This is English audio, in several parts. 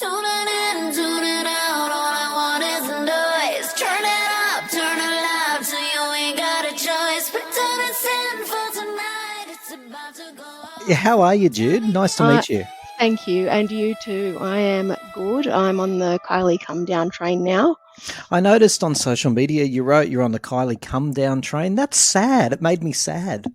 Tune it in, tune it out. All I want is a noise. Turn it up, turn it loud. So you ain't got a choice. Pretend it's in for tonight. It's about to go Yeah, off. how are you, Jude? Nice to Uh, meet you. Thank you, and you too. I am good. I'm on the Kylie come down train now. I noticed on social media you wrote you're on the Kylie come down train. That's sad. It made me sad.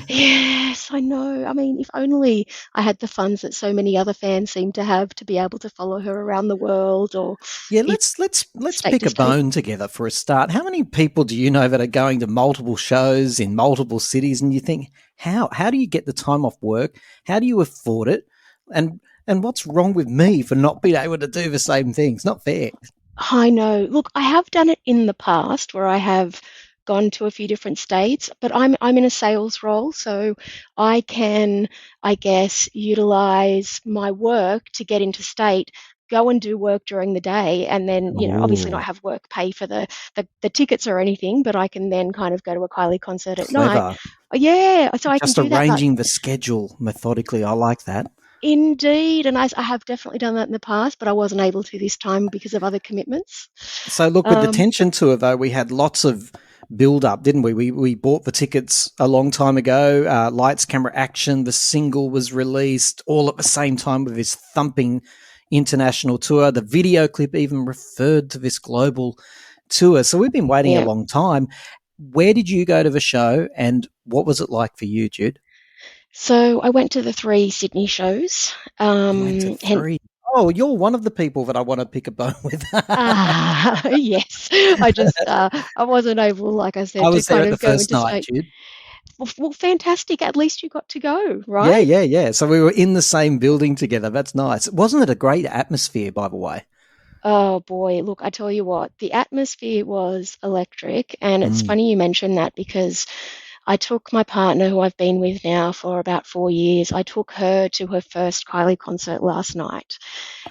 Yes, I know. I mean, if only I had the funds that so many other fans seem to have to be able to follow her around the world or Yeah, in let's state pick to a state. bone together for a start. How many people do you know that are going to multiple shows in multiple cities and you think how do you get the time off work? How do you afford it? And what's wrong with me for not being able to do the same things? Not fair. I know. Look, I have done it in the past where I have gone to a few different states, but I'm in a sales role, so I can, I guess, utilize my work to get into state, go and do work during the day, and then, obviously not Oh, have work pay for the tickets or anything, but I can then kind of go to a Kylie concert at night. clever. Yeah, so I can Just do that, but arranging the schedule methodically. I like that. indeed, and I have definitely done that in the past, but I wasn't able to this time because of other commitments. So look, with the Um, tension tour though, we had lots of build up, didn't we? We bought the tickets a long time ago. Lights, camera, action. The single was released all at the same time with this thumping international tour. The video clip even referred to this global tour. So we've been waiting a yeah. long time. Where did you go to the show, and what was it like for you, Jude? So I went to the three Sydney shows. You went to And three. Oh, you're one of the people that I want to pick a bone with. yes, I wasn't able, like I I said, to was there kind at the of go first into night, state. Jude. Well, fantastic. At least you got to go, Yeah, right? yeah, yeah. So we were in the same building together. That's nice. Wasn't it a great atmosphere, by the way? Oh boy, look, I tell you what, the atmosphere was electric, and it's Mm. funny you mention that because I took my partner, who I've been with now for about 4 years, I took her to her first Kylie concert last night.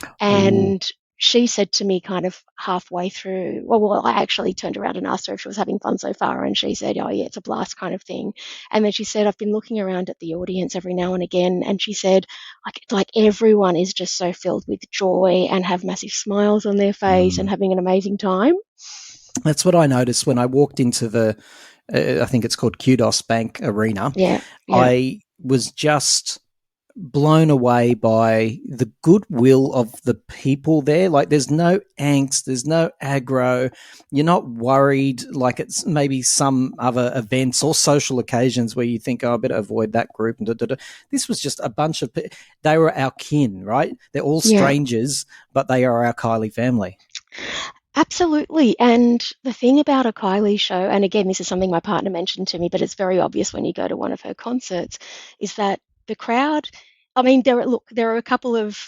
Ooh. And she said to me kind of halfway through, well, I actually turned around and asked her if she was having fun so far, and she said, oh, yeah, it's a blast kind of thing. And then she said, I've been looking around at the audience every now and again, and she said, like everyone is just so filled with joy and have massive smiles on their face and Mm. having an amazing time. That's what I noticed when I walked into the, I think it's called Kudos Bank Arena. Yeah, yeah. I was just blown away by the goodwill of the people there. Like, there's no angst, there's no aggro. You're not worried like it's maybe some other events or social occasions where you think, oh, I better avoid that group. And da, da, da. This was just a bunch of they were our kin, right? They're all Yeah, strangers, but they are our Kylie family. absolutely. And the thing about a Kylie show, and again, this is something my partner mentioned to me, but it's very obvious when you go to one of her concerts, is that the crowd, I mean, there are a couple of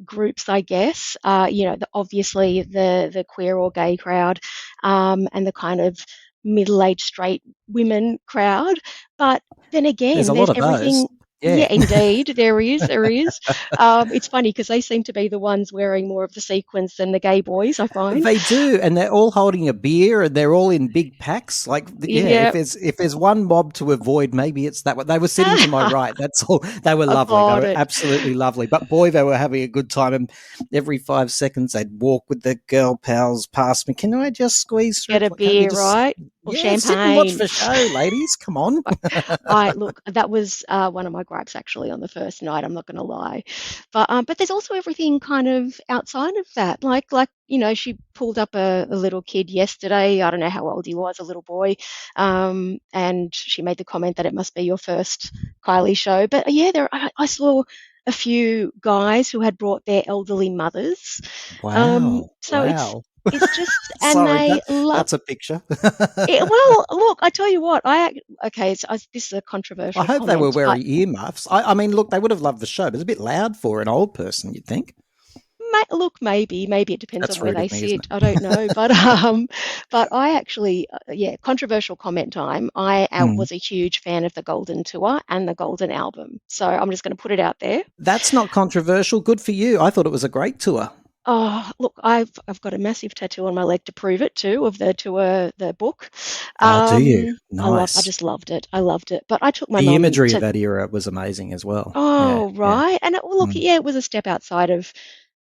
groups, I guess. Obviously the queer or gay crowd, and the kind of middle-aged straight women crowd. But then There's again, a lot there's of those. everything. Yeah. Yeah, indeed, there is. It's funny because they seem to be the ones wearing more of the sequins than the gay boys, I find. They do, and they're all holding a beer, and they're all in big packs. Like, yeah, Yeah. if there's one mob to avoid, maybe it's that one. They were sitting to my right. That's all. They were I lovely. They got were it. absolutely lovely. But boy, they were having a good time. And every 5 seconds, they'd walk with their girl pals past me. Can I just squeeze through? Get a Can't you beer, just? right? Or Yeah, sit and watch champagne. the show, ladies. Come on. I look, that was one of my gripes actually on the first night. I'm not going to lie, but there's also everything kind of outside of that. She pulled up a little kid yesterday. I don't know how old he was, a little boy, and she made the comment that it must be your first Kylie show. But yeah, I saw a few guys who had brought their elderly mothers. Wow, So wow. it's just, and Sorry, they love. that's a picture. Well, look, I tell you what, okay, this is a I controversial hope they were comment, but wearing earmuffs. I mean, look, they would have loved the show, but it's a bit loud for an old person, you'd think. look, maybe it depends on That's where rude they of me, isn't sit. it? I don't know, but but I actually, yeah, controversial comment time. Mm. Was a huge fan of the Golden Tour and the Golden Album, so I'm just going to put it out there. That's not controversial. Good for you. I thought it was a great tour. Oh, look, I've got a massive tattoo on my leg to prove it too of the tour, the book. Oh, do you? I Nice. just loved it. I loved it. But I took my The mum imagery of to. that era was amazing as well. Yeah, Oh, yeah. right. And look, Mm. yeah, it was a step outside of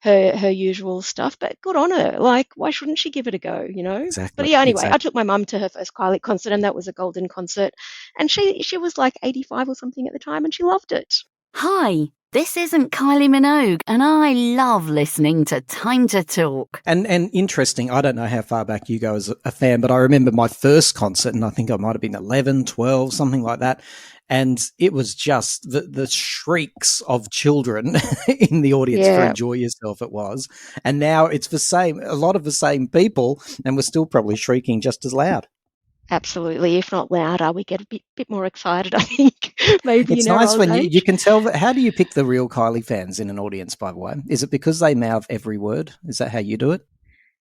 her usual stuff, but good on her. Like, why shouldn't she give it a go, you know? But Exactly. yeah, anyway, I Exactly. took my mum to her first Kylie concert, and that was a golden concert, and she was like 85 or something at the time, and she loved it. Hi, this isn't Kylie Minogue, and I love listening to Time to Talk. And interesting, I don't know how far back you go as a fan, but I remember my first concert, and I think I might have been 11, 12, something like that. And it was just the shrieks of children in the audience for Yeah, Enjoy Yourself, it was. And now it's a lot of the same people, and we're still probably shrieking just as loud. absolutely. If not louder, we get a bit more excited, I think, maybe It's in our nice old when you age. can tell that. How do you pick the real Kylie fans in an audience, by the way? Is it because they mouth every word? Is that how you do it?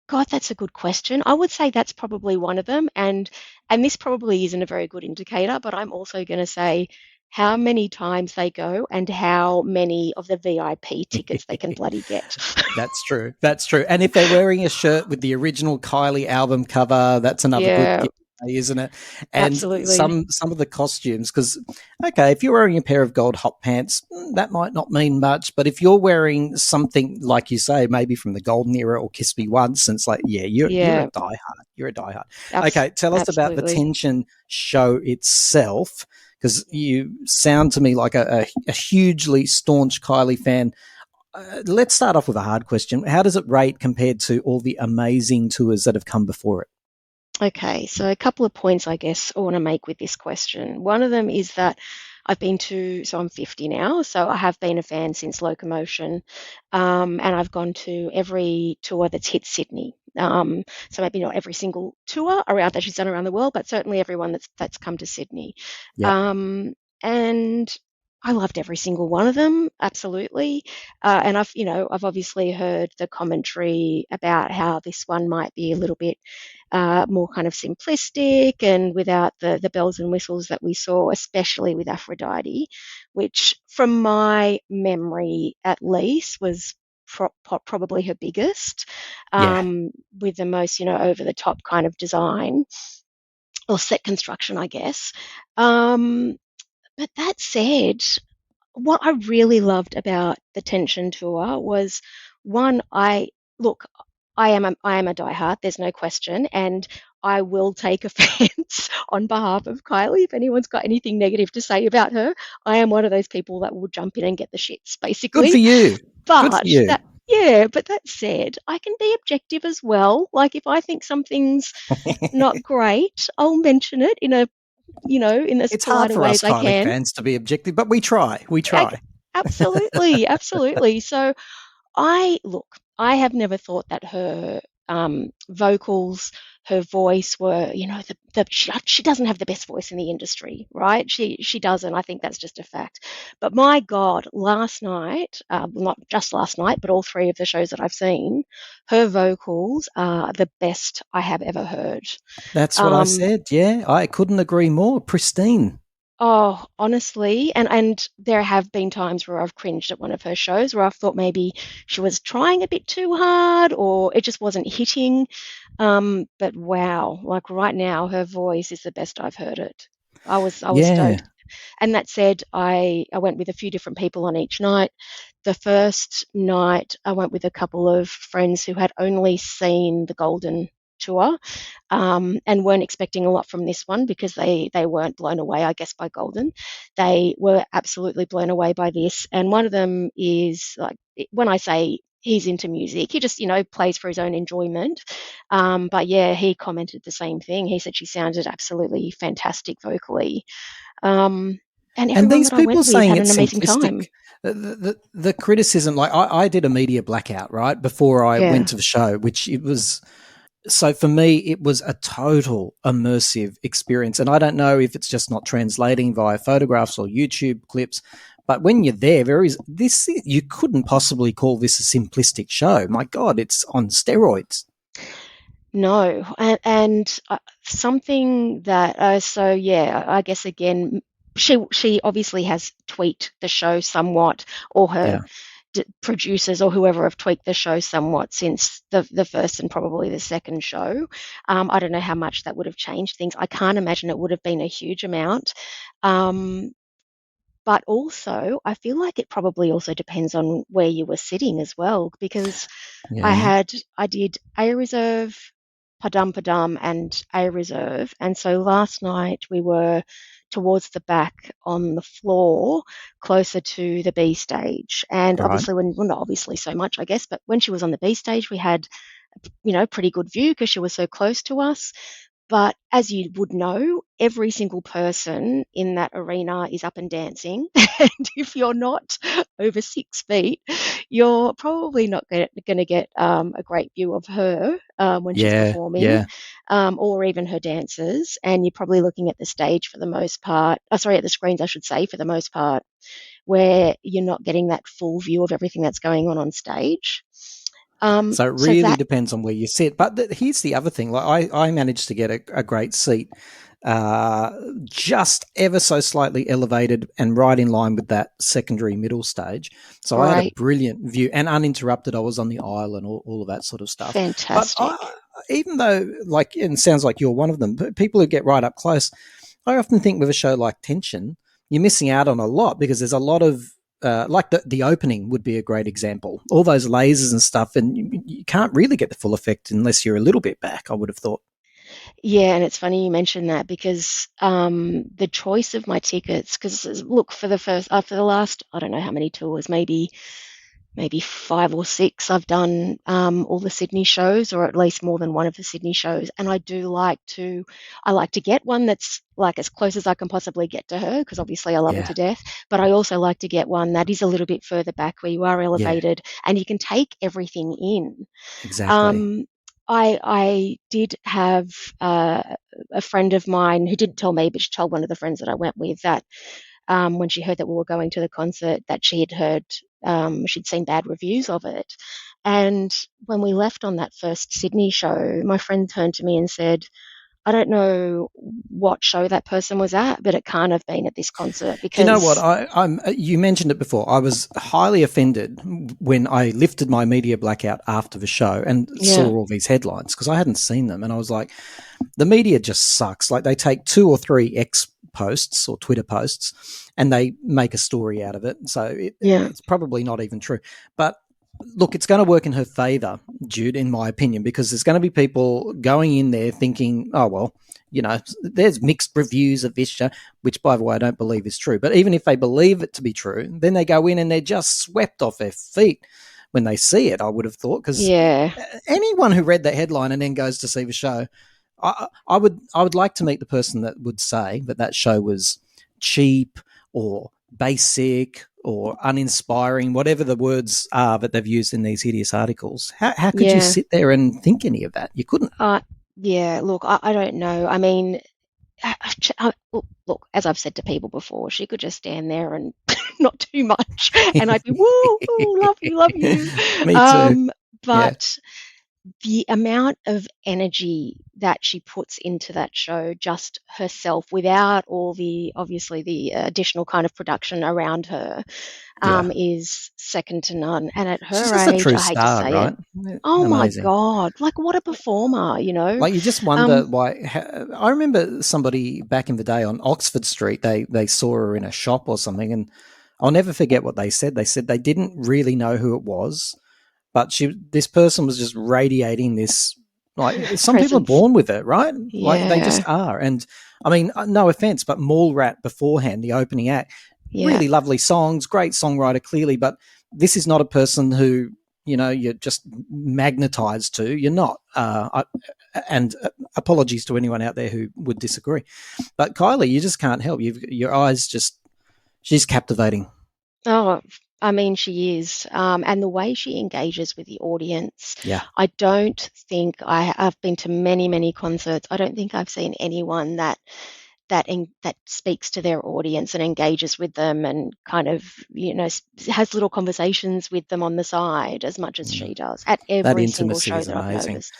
God, that's a good question. I would say that's probably one of them, and this probably isn't a very good indicator, but I'm also going to say how many times they go and how many of the VIP tickets they can bloody get. That's true. That's true. And if they're wearing a shirt with the original Kylie album cover, that's another good Yeah, giveaway, isn't it? And absolutely. some of the costumes, because okay, if you're wearing a pair of gold hot pants, that might not mean much. But if you're wearing something like you say, maybe from the golden era or Kiss Me Once, and it's like, yeah, you're a Yeah, diehard. You're a diehard. Okay, tell us about the absolutely. Tension show itself, because you sound to me like a hugely staunch Kylie fan. Let's start off with a hard question. How does it rate compared to all the amazing tours that have come before it? Okay, so a couple of points I guess I want to make with this question. One of them is that so I'm 50 now, so I have been a fan since Locomotion, and I've gone to every tour that's hit Sydney. So maybe not every single tour around that she's done around the world, but certainly everyone that's come to Sydney. Yep. Um, and I loved every single one of them, absolutely. And I've obviously heard the commentary about how this one might be a little bit more kind of simplistic and without the bells and whistles that we saw, especially with Aphrodite, which, from my memory at least, was probably her biggest, Yeah. with the most, over the top kind of design or set construction, I guess. Um, but that said, what I really loved about the Tension tour was one, look, I am a diehard, there's no question, and I will take offense on behalf of Kylie if anyone's got anything negative to say about her. I am one of those people that will jump in and get the shits, Good for basically. you. Good for But you. that said, I can be objective as well. Like if I think something's not great, I'll mention it in as It's hard polite a for way us as I Kylie can. fans to be objective, but we try. We I, try. absolutely, absolutely. So I have never thought that her vocals, her voice were, she doesn't have the best voice in the industry, right? She doesn't. I think that's just a fact. But my God, last night, not just last night, but all three of the shows that I've seen, her vocals are the best I have ever heard. That's what I Um, said. Yeah, I couldn't agree more. Pristine. Oh, honestly, and there have been times where I've cringed at one of her shows where I've thought maybe she was trying a bit too hard or it just wasn't hitting. But wow, like right now, her voice is the best I've heard it. I was Yeah. stoked. And that said, I went with a few different people on each night. The first night, I went with a couple of friends who had only seen the Golden tour, and weren't expecting a lot from this one because they weren't blown away, I guess, by Golden. They were absolutely blown away by this. And one of them is like, when I say he's into music, he just plays for his own enjoyment. But yeah, he commented the same thing. He said she sounded absolutely fantastic vocally. Um, and And everyone these that I people went with saying had an it's amazing time. simplistic. The criticism, like I did a media blackout, right, before I went Yeah. to the show, which it was. So for me, it was a total immersive experience. And I don't know if it's just not translating via photographs or YouTube clips, but when you're there, there is this, you couldn't possibly call this a simplistic show. My God, it's on steroids. No, and something that so yeah, I guess again, she obviously has tweaked the show somewhat, or her Yeah. producers or whoever have tweaked the show somewhat since the first and probably the second show. I don't know how much that would have changed things. I can't imagine it would have been a huge amount. Um, But also, I feel like it probably also depends on where you were sitting as well, because Yeah. I did A reserve, Padum Padum, and A reserve, and so last night we were towards the back on the floor, closer to the B stage, and Right. obviously well, not obviously so much, I guess, but when she was on the B stage, we had pretty good view because she was so close to us. But as you would know, every single person in that arena is up and dancing. And if you're not over 6 feet, you're probably not going to get a great view of her when she's Yeah. performing, Yeah. or even her dancers. And you're probably looking at the stage for the most part, sorry, at the screens, I should say, for the most part, where you're not getting that full view of everything that's going on stage. So it So really that, depends on where you sit. But here's the other thing: like I managed to get a great seat, uh, just ever so slightly elevated and right in line with that secondary middle stage. So I had a great, brilliant view and uninterrupted. I was on the aisle and all of that sort of stuff. But fantastic. even though, like, and it sounds like you're one of them, people who get right up close, I often think with a show like Tension, you're missing out on a lot because there's a lot of like the opening would be a great example. All those lasers and stuff, and you can't really get the full effect unless you're a little bit back, I would have thought. Yeah, and it's funny you mentioned that because the choice of my tickets, because look, for the first, after the last, I don't know how many tours, maybe 5 or 6, I've done all the Sydney shows, or at least more than one of the Sydney shows, and I like to get one that's like as close as I can possibly get to her, because obviously I love her Yeah, to death. But I also like to get one that is a little bit further back, where you are yeah, elevated and you can take everything in. exactly. Um, I did have a friend of mine who didn't tell me, but she told one of the friends that I went with that when she heard that we were going to the concert, that she had heard she'd seen bad reviews of it. And when we left on that first Sydney show, my friend turned to me and said, "I don't know what show that person was at, but it can't have been at this concert Do you know what? because I'm. You mentioned it before. I was highly offended when I lifted my media blackout after the show and saw yeah, all these headlines because I hadn't seen them, and I was like, the media just sucks. Like they take 2 or 3 X posts or Twitter posts and they make a story out of it. So yeah, it's probably not even true. But look, it's going to work in her favor, Jude, in my opinion, because there's going to be people going in there thinking, oh, well, there's mixed reviews of this show, which, by the way, I don't believe is true. But even if they believe it to be true, then they go in and they're just swept off their feet when they see it, I would have thought, because yeah, anyone who read that headline and then goes to see the show, I would like to meet the person that would say that show was cheap or basic or uninspiring, whatever the words are that they've used in these hideous articles. How could you yeah. sit there and think any of that? You couldn't. Uh, yeah, look, I don't know. I mean, look, as I've said to people before, she could just stand there and not do much, and I'd be woo, woo, love you. Me too. Um, Yeah. but the amount of energy that she puts into that show, just herself, without all the obviously the additional kind of production around her, Yeah. is second to none. And at She's her just a age, true I hate to star, say it, right? oh my Amazing. God, like what a performer, you know? Like you just wonder Um, why. I remember somebody back in the day on Oxford Street. They saw her in a shop or something, and I'll never forget what they said. They said they didn't really know who it was, but this person was just radiating this. Like some people are presence, born with it, right? Like they just yeah, are. And I mean, no offense, but Mallrat beforehand, the opening act, yeah, really lovely songs, great songwriter clearly, but this is not a person who you're just magnetized to. You're not. And apologies to anyone out there who would disagree, but Kylie, you just can't help. Your eyes just she's captivating. oh, I mean, she is. And the way she engages with the audience, Yeah. I don't think I've been to many, many concerts. I don't think I've seen anyone that speaks to their audience and engages with them and kind of, has little conversations with them on the side as much as Mm. she does at That every single intimacy show is that I've amazing. noticed.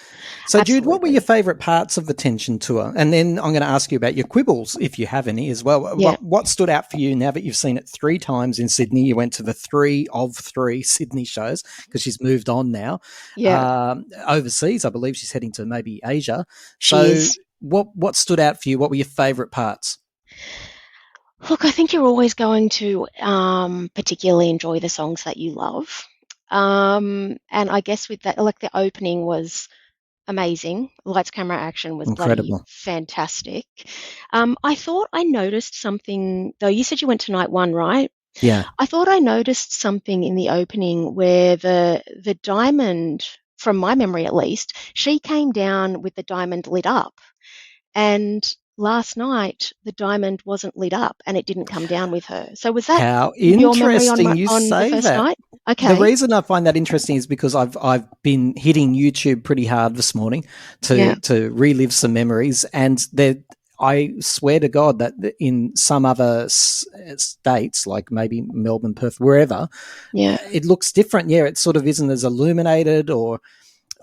So, Jude, what were your Absolutely. favourite parts of the Tension tour? And then I'm going to ask you about your quibbles, if you have any as well. Yeah. What stood out for you now that you've seen it 3 times in Sydney? You went to the 3 of 3 Sydney shows because she's moved on now. Yeah. Overseas, I believe she's heading to maybe Asia. She So, is. what stood out for you? What were your favourite parts? Look, I think you're always going to particularly enjoy the songs that you love. And I guess with that, like the opening was amazing. Lights, camera, action was bloody Incredible. fantastic. I thought I noticed something, though. You said you went to night one, right? Yeah. I thought I noticed something in the opening where the diamond, from my memory at least, she came down with the diamond lit up. And last night the diamond wasn't lit up and it didn't come down with her. So was that How your memory interesting you on the say first that. night? The Okay. reason I find that interesting is because I've been hitting YouTube pretty hard this morning Yeah. to relive some memories, and I swear to God that in some other states, like maybe Melbourne, Perth, wherever, Yeah. it looks different. Yeah, it sort of isn't as illuminated, or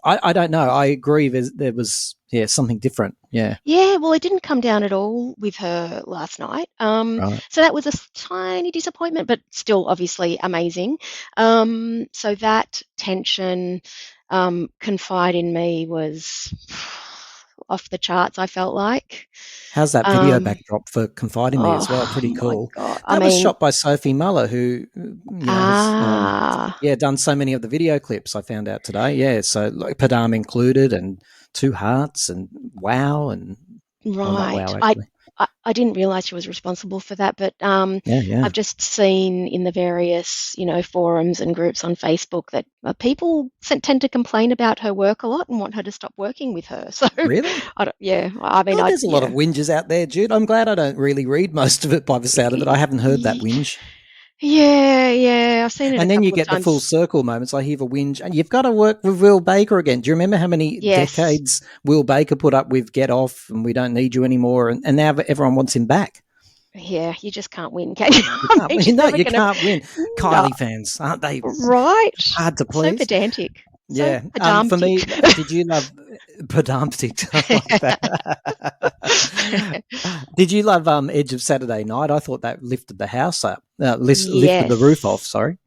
I don't know. I agree. There was something different. Yeah, Yeah, well, it didn't come down at all with her last night. right. So that was a tiny disappointment, but still obviously amazing. So that tension, confide in me was off the charts, I felt like. How's that video Um, backdrop for Confide in Me as well? oh Pretty my cool. God. I That was mean, shot by Sophie Muller, who has ah, done so many of the video clips. I found out today. Yeah, so like Padam included, and Two Hearts, and Wow, and not right. Wow I, actually. I didn't realize she was responsible for that, but Yeah. I've just seen in the various, forums and groups on Facebook that people tend to complain about her work a lot and want her to stop working with her. So, Really? I mean, Oh, there's a lot of whinges out there, Jude. I'm glad I don't really read most of it by the sound of it. I haven't heard that whinge. yeah, I've seen it a And then you couple of get the full times. circle moments. I hear the whinge, and you've got to work with Will Baker again. Do you remember how many Yes, decades Will Baker put up with "Get Off" and "We Don't Need You Anymore," and now everyone wants him back? yeah, you just can't win, can you? You I can't mean, win. she's No, never you gonna. can't win. No, Kylie fans, aren't they right? hard to So please? pedantic, so Yeah. For pedantic. me, did you love Pedantic? I like that. Did you love Edge of Saturday Night? I thought that lifted the house up, lifted the roof off. Yes. Sorry.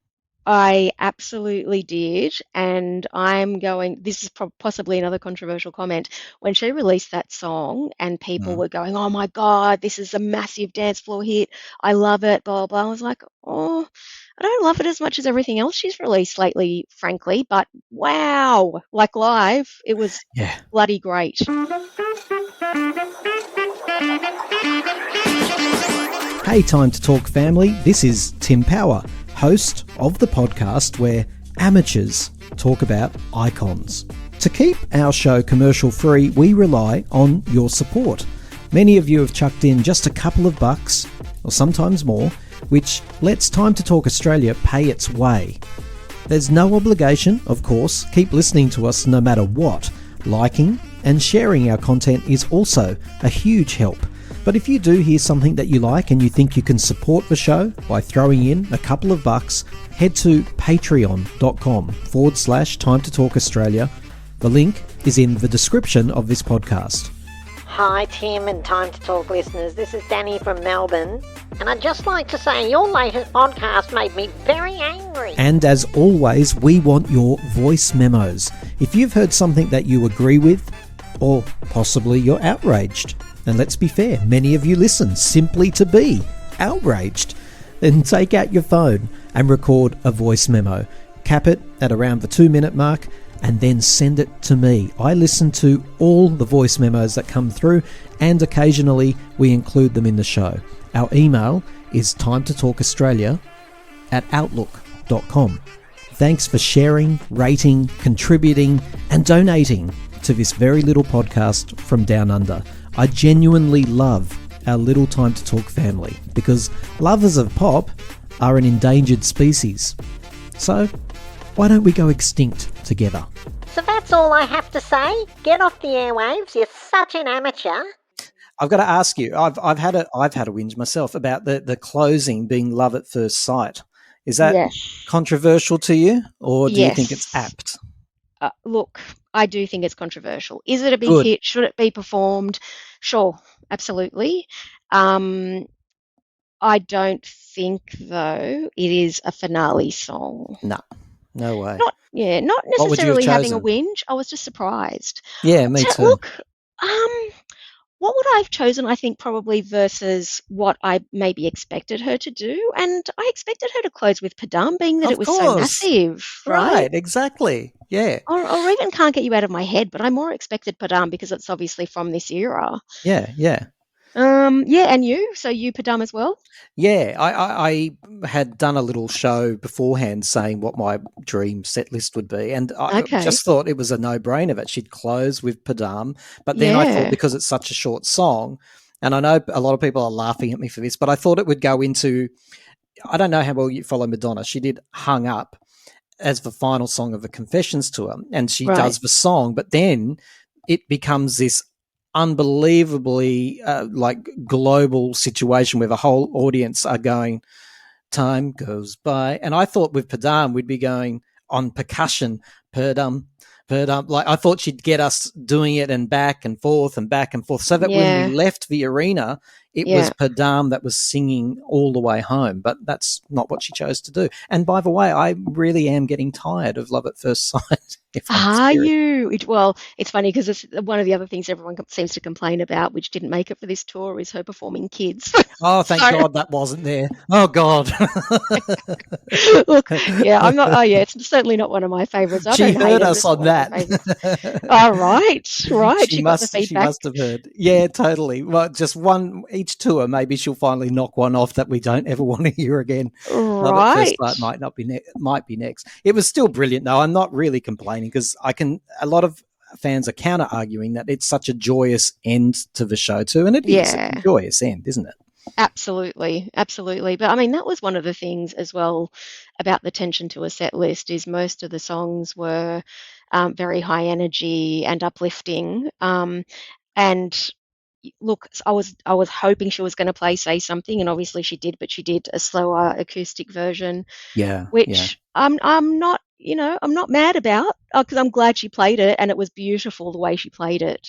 I absolutely did, and I'm going. This is possibly another controversial comment. When she released that song, and people Mm. were going, "Oh my God, this is a massive dance floor hit. I love it." Blah blah. I was like, "Oh, I don't love it as much as everything else she's released lately, frankly." But wow, like live, it was Yeah. bloody great. Hey, Time to Talk family. This is Tim Power, host of the podcast where amateurs talk about icons. To keep our show commercial free, we rely on your support. Many of you have chucked in just a couple of bucks, or sometimes more, which lets Time to Talk Australia pay its way. There's no obligation, of course. Keep listening to us no matter what. Liking and sharing our content is also a huge help. But if you do hear something that you like and you think you can support the show by throwing in a couple of bucks, head to patreon.com/Time to Talk Australia. The link is in the description of this podcast. Hi Tim and Time to Talk listeners, this is Danny from Melbourne, and I'd just like to say your latest podcast made me very angry. And as always, we want your voice memos. If you've heard something that you agree with, or possibly you're outraged, and let's be fair, many of you listen simply to be outraged, then take out your phone and record a voice memo. Cap it at around the 2-minute mark and then send it to me. I listen to all the voice memos that come through, and occasionally we include them in the show. Our email is timetotalkaustralia@outlook.com. Thanks for sharing, rating, contributing and donating to this very little podcast from Down Under. I genuinely love our little Time to Talk family because lovers of pop are an endangered species. So why don't we go extinct together? So that's all I have to say. Get off the airwaves, you're such an amateur. I've got to ask you. I've had a whinge myself about the closing being love at first sight. Is that Yes. controversial to you, or do you think it's Yes. apt? Look, I do think it's controversial. Is it a big Good. hit? Should it be performed? Sure, absolutely. I don't think, though, it is a finale song. No way. Not What would you have necessarily having a chosen? whinge. I was just surprised. Yeah, me too. Look, what would I have chosen, I think, probably versus what I maybe expected her to do? And I expected her to close with Padam, being that it Of was so course. massive, right? Right, exactly. Yeah. Or even Can't Get You Out of My Head, but I more expected Padam because it's obviously from this era. Yeah, yeah. Yeah, and you? So you Padam as well? Yeah, I had done a little show beforehand saying what my dream set list would be, and I Okay. just thought it was a no-brainer that she'd close with Padam. But then I thought Yeah. because it's such a short song, and I know a lot of people are laughing at me for this, but I thought it would go into, I don't know how well you follow Madonna. She did Hung Up as the final song of the Confessions tour, and she Right. does the song, but then it becomes this unbelievably like global situation where the whole audience are going, time goes by. And I thought with Padam, we'd be going on percussion, Padam, Padam. Like I thought she'd get us doing it and back and forth and back and forth so that when we Yeah. left the arena, it was Yeah. Padam that was singing all the way home. But that's not what she chose to do. And by the way, I really am getting tired of Love at First Sight, if I'm Are serious. you? Well, it's funny because it's one of the other things everyone seems to complain about, which didn't make it for this tour, is her performing kids. Oh, thank So, God that wasn't there. Oh, God. look, yeah, I'm not. Oh, yeah, it's certainly not one of my favorites. I She don't hate heard it, but us it's not on one of my that. favorites. All right, right. She She got the must. She feedback. must have heard. Yeah, totally. Well, just one each tour. Maybe she'll finally knock one off that we don't ever want to hear again. Love at First Right. Sight might not be might be next. It was still brilliant though. I'm not really complaining because I can. A lot of fans are counter arguing that it's such a joyous end to the show too, and it is. It's a Yeah. joyous end, isn't it? Absolutely, absolutely. But I mean, that was one of the things as well about the tension to a set list is most of the songs were very high energy and uplifting. And look, I was hoping she was going to play Say Something, and obviously she did, but she did a slower acoustic version, Yeah. Yeah. which I'm not, I'm not mad about because I'm glad she played it and it was beautiful the way she played it.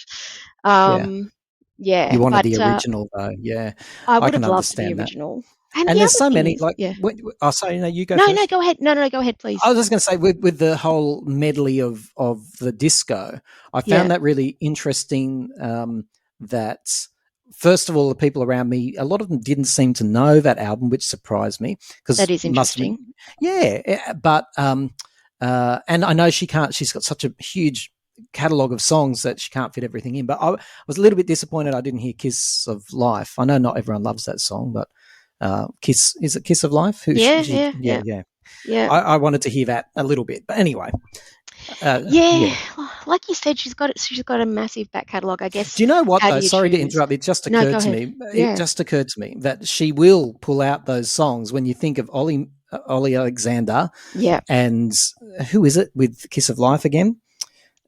Yeah. Um, yeah, You wanted but the original though. Yeah, I I would can have loved the understand that. original. And And the there's other so thing many is, like. yeah. I'll say, no, you go No, no, first. go ahead. No, no, no, go ahead, I please. was just going to say with the whole medley of the disco, I Yeah, found that really interesting. That first of all, the people around me, a lot of them didn't seem to know that album, which surprised me that because is must have interesting. been, yeah. But and I know she can't. She's got such a huge catalog of songs that she can't fit everything in. But I was a little bit disappointed I didn't hear "Kiss of Life." I know not everyone loves that song, but Kiss, is it "Kiss of Life"? Who Yeah, she yeah, yeah, yeah, yeah. yeah. I wanted to hear that a little bit, but anyway, Yeah, yeah. like you said, she's got a massive back catalogue. I guess. Do you know what How do though? you Sorry to choose? interrupt. It just No, go occurred to ahead. me. It Yeah, just occurred to me that she will pull out those songs when you think of Ollie Alexander yeah. and who is it with "Kiss of Life" again?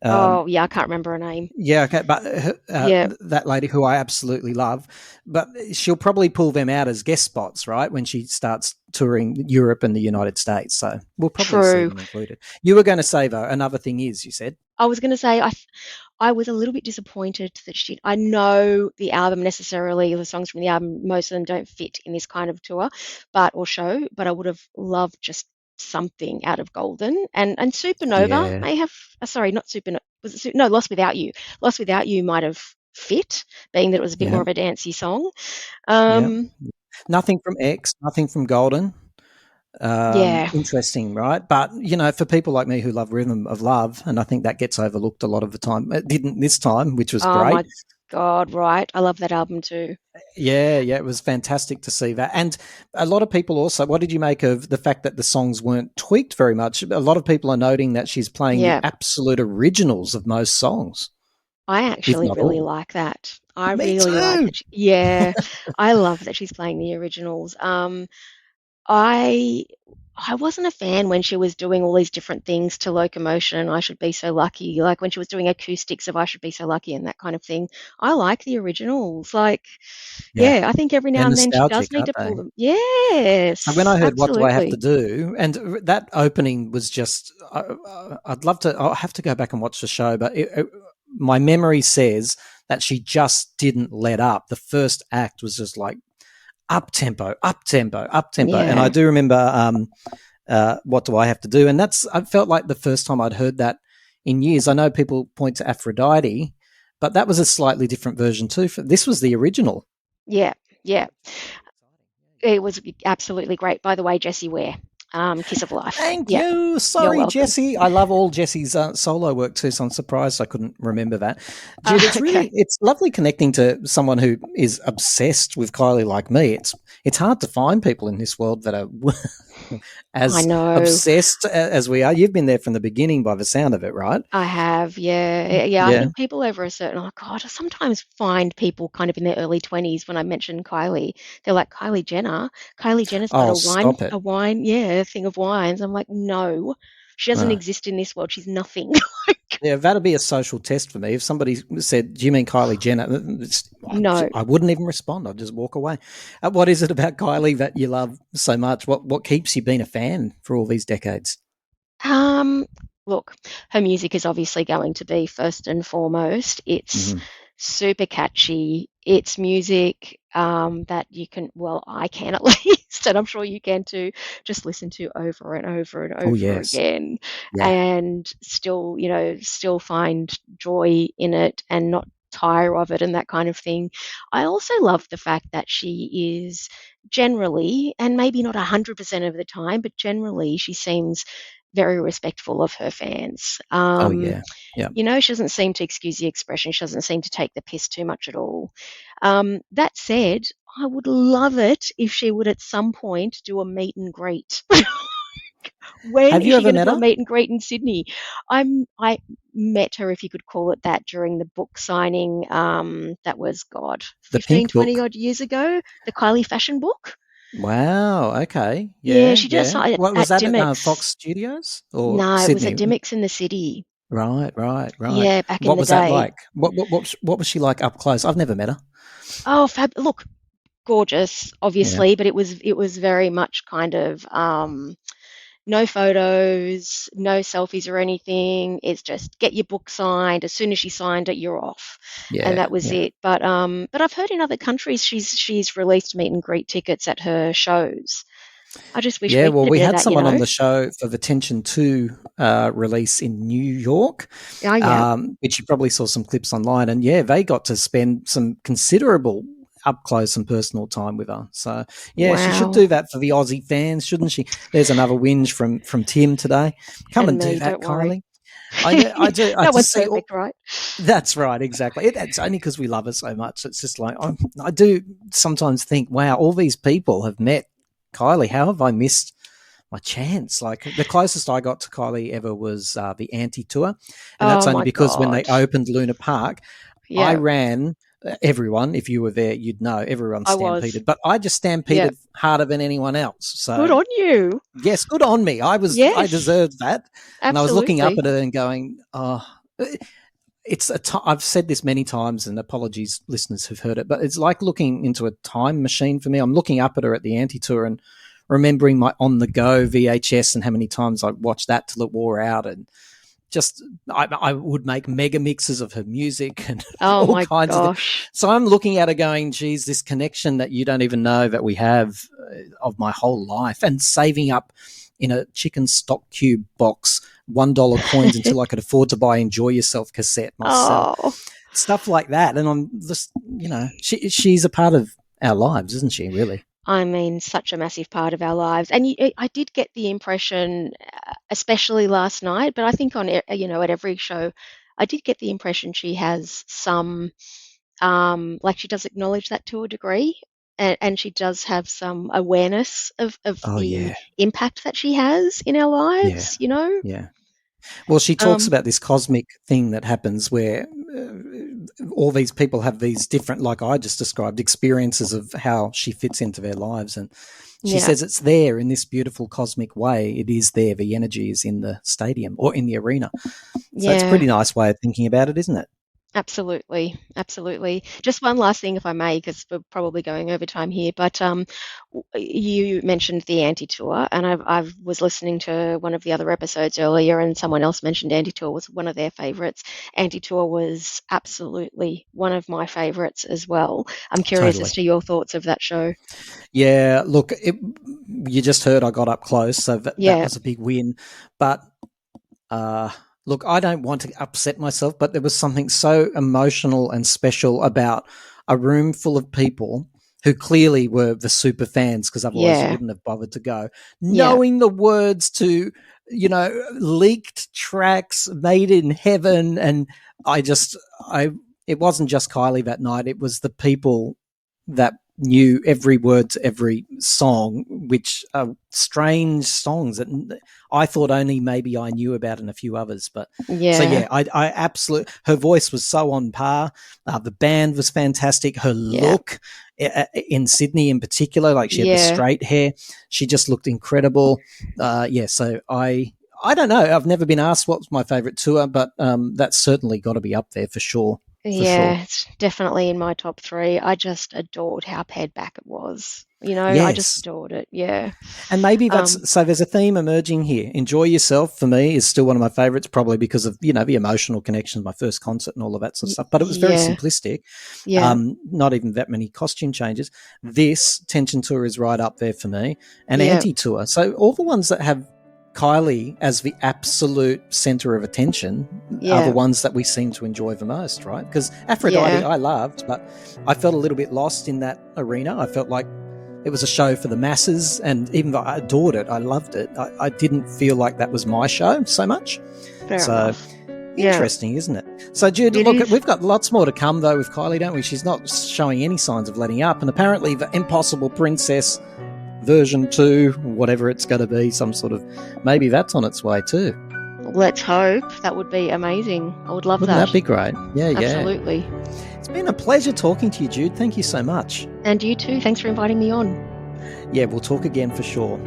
Um, Oh, yeah. I can't remember her name. yeah, okay, but Yeah. that lady who I absolutely love, but she'll probably pull them out as guest spots, right, when she starts touring Europe and the United States. So we'll probably see True. them included. You were going to say though, another thing is, you said, I was going to say I was a little bit disappointed that I know the album necessarily, the songs from the album, most of them don't fit in this kind of tour, or show, but I would have loved just something out of Golden and Supernova yeah, may have, sorry, not Supernova, was it, no, Lost Without You. Lost Without You might have fit, being that it was a bit yeah, more of a dancey song. yeah. Um, Nothing from X, nothing from Golden. yeah. Interesting, right? But for people like me who love Rhythm of Love, and I think that gets overlooked a lot of the time. It didn't this time, which was Oh great. my God, right. I love that album too. Yeah, yeah, it was fantastic to see that. And a lot of people also, what did you make of the fact that the songs weren't tweaked very much? A lot of people are noting that she's playing the Yeah. absolute originals of most songs, I if actually not really all. like that. I Me really like too. that. Yeah, I love that she's playing the originals. I I wasn't a fan when she was doing all these different things to Locomotion and I Should Be So Lucky, like when she was doing acoustics of I Should Be So Lucky and that kind of thing. I like the originals. Like, Yeah, yeah, I think every they're now and then she does nostalgic, need aren't to they? pull them. So when Yes, I heard "What Do I Have to absolutely. Do," and that opening was just, I'd love to. I'll have to go back and watch the show, but my memory says that she just didn't let up. The first act was just like up tempo, up tempo, up tempo, and I Yeah. do remember "What Do I Have to Do," and I felt like the first time I'd heard that in years. I know people point to Aphrodite, But that was a slightly different version too. This was the original. Yeah, yeah. It was absolutely great. By the way, Jessie Ware, Kiss of Life. Thank Yeah, you. you're Sorry, welcome. Jessie. I love all Jessie's solo work too, so I'm surprised I couldn't remember that. Jude, Okay. it's lovely connecting to someone who is obsessed with Kylie like me. It's hard to find people in this world that are I as know. obsessed as we are. You've been there from the beginning by the sound of it, right? I have, yeah. Yeah, I Yeah. think people over a certain, oh God, I sometimes find people kind of in their early 20s when I mention Kylie, they're like, Kylie Jenner? Kylie Jenner's got Oh, stop it. a thing of wines. I'm like, no, she doesn't No. exist in this world. She's nothing. Yeah, that'd be a social test for me. If somebody said, "Do you mean Kylie Jenner?" No. I wouldn't even respond. I'd just walk away. What is it about Kylie that you love so much? What keeps you being a fan for all these decades? Um, Look, her music is obviously going to be first and foremost. It's Mhm. super catchy. It's music that you can, well, I can at least, and I'm sure you can too, just listen to over and over and Oh over yes, again, yeah. and still, still find joy in it and not tire of it and that kind of thing. I also love the fact that she is generally, and maybe not 100% of the time, but generally she seems very respectful of her fans. Oh yeah, yeah. She doesn't seem to, excuse the expression, she doesn't seem to take the piss too much at all. That said, I would love it if she would at some point do a meet and greet. When Have is you she ever going to met do a her? meet and greet in Sydney? I met her, if you could call it that, during the book signing. That was, God, The 15, Pink 20 Book. odd years ago. The Kylie fashion book. Wow. Okay. Yeah, Yeah. she just Yeah. at, What was at that at Fox Dimmicks. Studios or No, it was at Sydney? Dimmicks in the city. Right. Right. Right. Yeah, back in What the was that day. like? What was she like up close? I've never met her. Oh, look, gorgeous, Yeah. obviously, but it was very much kind of no photos, no selfies or anything. It's just get your book signed. As soon as she signed it, you're off, and Yeah. that was Yeah. it. But I've heard in other countries she's released meet and greet tickets at her shows. I just wish Yeah, we'd well, get a we bit of had that. someone on the show for the Tension 2 release in New York, Oh yeah, which you probably saw some clips online. And yeah, they got to spend some considerable up close and personal time with her. So yeah, she should wow. do that for the Aussie fans, shouldn't she? There's another whinge from Tim today. Come And and do me, that, don't worry. Kylie. I know, I do. I No just one's see. perfect, right? That's right, exactly. It's only because we love her so much. It's just like I do sometimes think, wow, all these people have met Kylie. How have I missed my chance? Like the closest I got to Kylie ever was the Anti Tour, and that's Oh only my because when they God. opened Luna Park, I Yeah, ran. Everyone, if you were there, you'd know everyone I was. stampeded, but I just Yeah. stampeded harder than anyone else. Good So on you. yes, good on me. I Yes, deserved that, and I was looking up absolutely. at her and going, oh. I've said this many times, and apologies, listeners who've heard it, but it's like looking into a time machine for me. I'm looking up at her at the Anti Tour and remembering my on the go VHS and how many times I watched that till it wore out, and just I would make mega mixes of her music and Oh all my kinds of things. gosh. So I'm looking at her going, geez, this connection that you don't even know that we have of my whole life, and saving up in a chicken stock cube box $1 coins until I could afford to buy Enjoy Yourself cassette myself. Oh, Stuff like that. And I'm just, she's a part of our lives, isn't she, really? I mean, such a massive part of our lives. And I did get the impression, especially last night, but I think at every show, I did get the impression she has some, like she does acknowledge that to a degree, and she does have some awareness of Oh, the yeah. impact that she has in our Yeah. lives, you know? Yeah. Well, she talks Um, about this cosmic thing that happens where all these people have these different, like I just described, experiences of how she fits into their lives. And she yeah, says it's there in this beautiful cosmic way. It is there. The energy is in the stadium or in the arena. So it's a yeah. pretty nice way of thinking about it, isn't it? Absolutely, absolutely. Just one last thing, if I may, because we're probably going over time here. But you mentioned the Anti-Tour, and I was listening to one of the other episodes earlier, and someone else mentioned Anti-Tour was one of their favourites. Anti-Tour was absolutely one of my favourites as well. I'm curious as Totally. to your thoughts of that show. Yeah, look, you just heard I got up close, so that Yeah, was a big win. But look, I don't want to upset myself, but there was something so emotional and special about a room full of people who clearly were the super fans, because otherwise you Yeah. wouldn't have bothered to go, Yeah. knowing the words to, leaked tracks made in heaven. And it wasn't just Kylie that night. It was the people that knew every word to every song, which are strange songs that I thought only maybe I knew about and a few others. But Yeah. so yeah, I absolutely, her voice was so on par. The band was fantastic. Her look in Sydney in particular, like she had the straight hair, she just looked incredible. So I don't know. I've never been asked what's my favorite tour, but that's certainly got to be up there for sure. Yeah, it's definitely in my top 3. I just adored how pared back it was. I just adored it. Yeah. And maybe so there's a theme emerging here. Enjoy Yourself, for me, is still one of my favorites, probably because of, the emotional connection, my first concert and all of that sort of stuff. But it was very simplistic. Yeah. Not even that many costume changes. This Tension Tour is right up there for me. And Anti Tour. So all the ones that have Kylie as the absolute center of attention are the ones that we seem to enjoy the most, right? Because Aphrodite I loved, but I felt a little bit lost in that arena. I felt like it was a show for the masses, and even though I adored it, I loved it, I didn't feel like that was my show so much. Fair enough. Interesting, isn't it? So, Jude, we've got lots more to come, though, with Kylie, don't we? She's not showing any signs of letting up, and apparently the Impossible Princess version 2, whatever it's going to be, some sort of, maybe that's on its way too. Let's hope. That would be amazing. I would love Wouldn't that be great? Yeah, Absolutely. It's been a pleasure talking to you, Jude. Thank you so much. And you too. Thanks for inviting me on. Yeah, we'll talk again for sure.